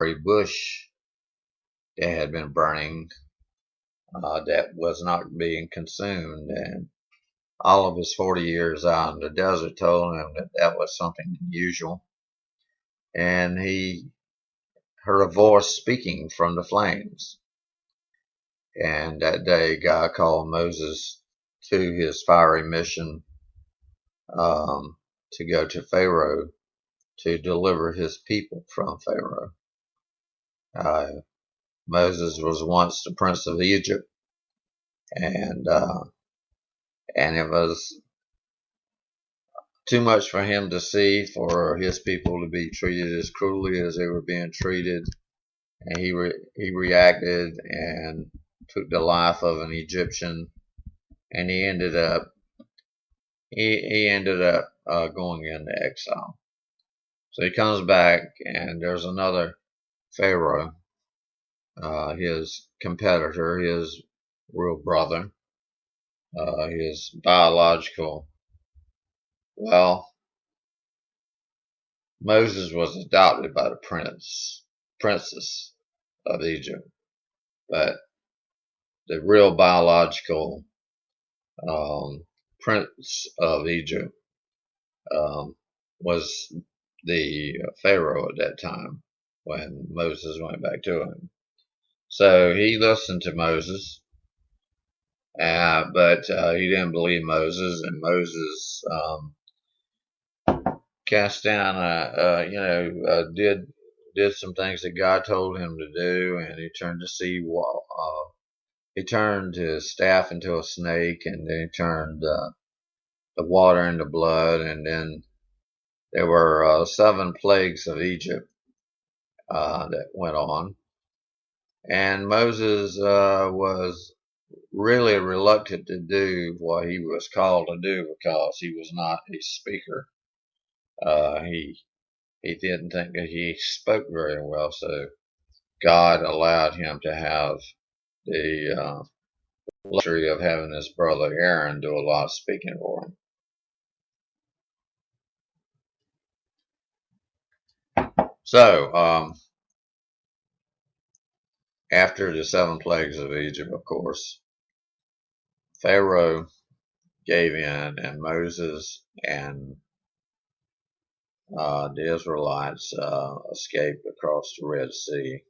fiery bush that had been burning that was not being consumed. And all of his 40 years out in the desert told him that that was something unusual. And he heard a voice speaking from the flames. And that day, God called Moses to his fiery mission to go to Pharaoh to deliver his people from Pharaoh. Moses was once the prince of Egypt, and it was too much for him to see, for his people to be treated as cruelly as they were being treated. And he reacted and took the life of an Egyptian, and he ended up going into exile. So he comes back, and there's another Pharaoh, his competitor, his real brother, his biological. Well, Moses was adopted by the princess of Egypt, but the real biological prince of Egypt was the Pharaoh at that time when Moses went back to him. So he listened to Moses, but he didn't believe Moses, and Moses cast down, did some things that God told him to do, and he turned he turned his staff into a snake, and then he turned the water into blood, and then there were 7 plagues of Egypt that went on. And Moses was really reluctant to do what he was called to do because he was not a speaker. He didn't think that he spoke very well, so God allowed him to have the luxury of having his brother Aaron do a lot of speaking for him. So, after the 7 plagues of Egypt, of course, Pharaoh gave in, and Moses and the Israelites escaped across the Red Sea,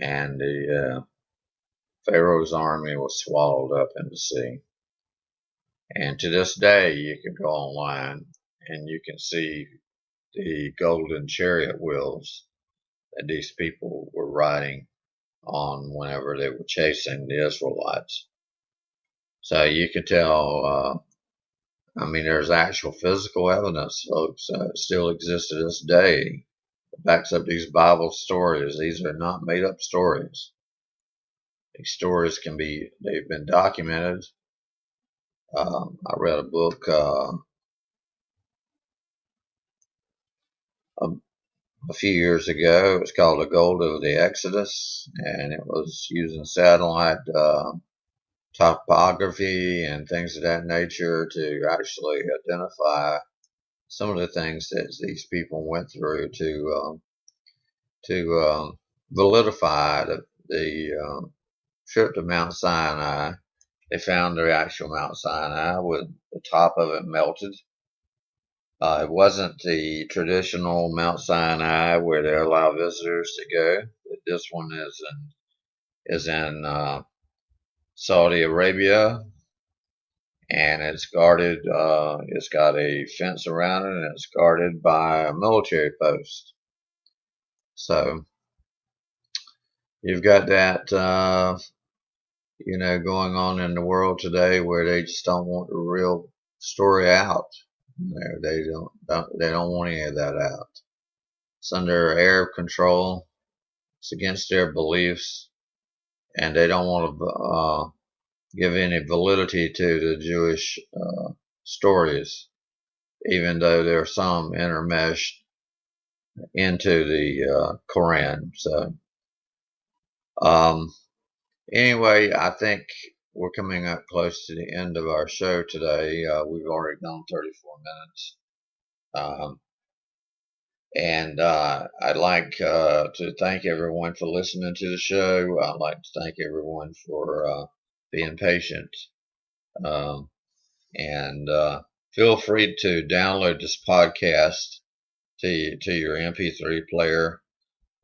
and the Pharaoh's army was swallowed up in the sea. And to this day, you can go online and you can see the golden chariot wheels that these people were riding on whenever they were chasing the Israelites. So you can tell, there's actual physical evidence, folks. It still exists to this day. It backs up these Bible stories. These are not made up stories. These stories they've been documented. I read a book a few years ago. It was called The Gold of the Exodus, and it was using satellite topography and things of that nature to actually identify some of the things that these people went through to validify the trip to Mount Sinai. They found the actual Mount Sinai with the top of it melted. It wasn't the traditional Mount Sinai where they allow visitors to go. But this one is in Saudi Arabia, and it's guarded. It's got a fence around it, and it's guarded by a military post. So you've got that, going on in the world today, where they just don't want the real story out. They don't want any of that out. It's under Arab control. It's against their beliefs, and they don't want to give any validity to the Jewish stories, even though there are some intermeshed into the Quran. So, anyway, I think we're coming up close to the end of our show today. We've already gone 34 minutes. And I'd like to thank everyone for listening to the show. I'd like to thank everyone for being patient. Um, and feel free to download this podcast to your MP3 player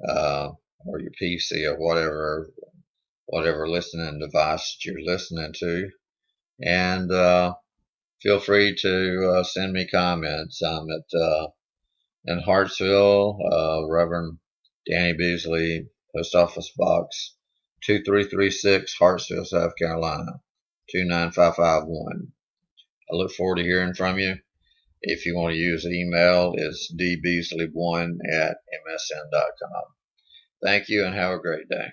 or your PC or whatever listening device that you're listening to. And feel free to send me comments. I'm at in Hartsville, Reverend Danny Beasley, Post Office Box 2336, Hartsville, South Carolina 29551. I look forward to hearing from you. If you want to use email, it's dbeasley1@msn.com. Thank you and have a great day.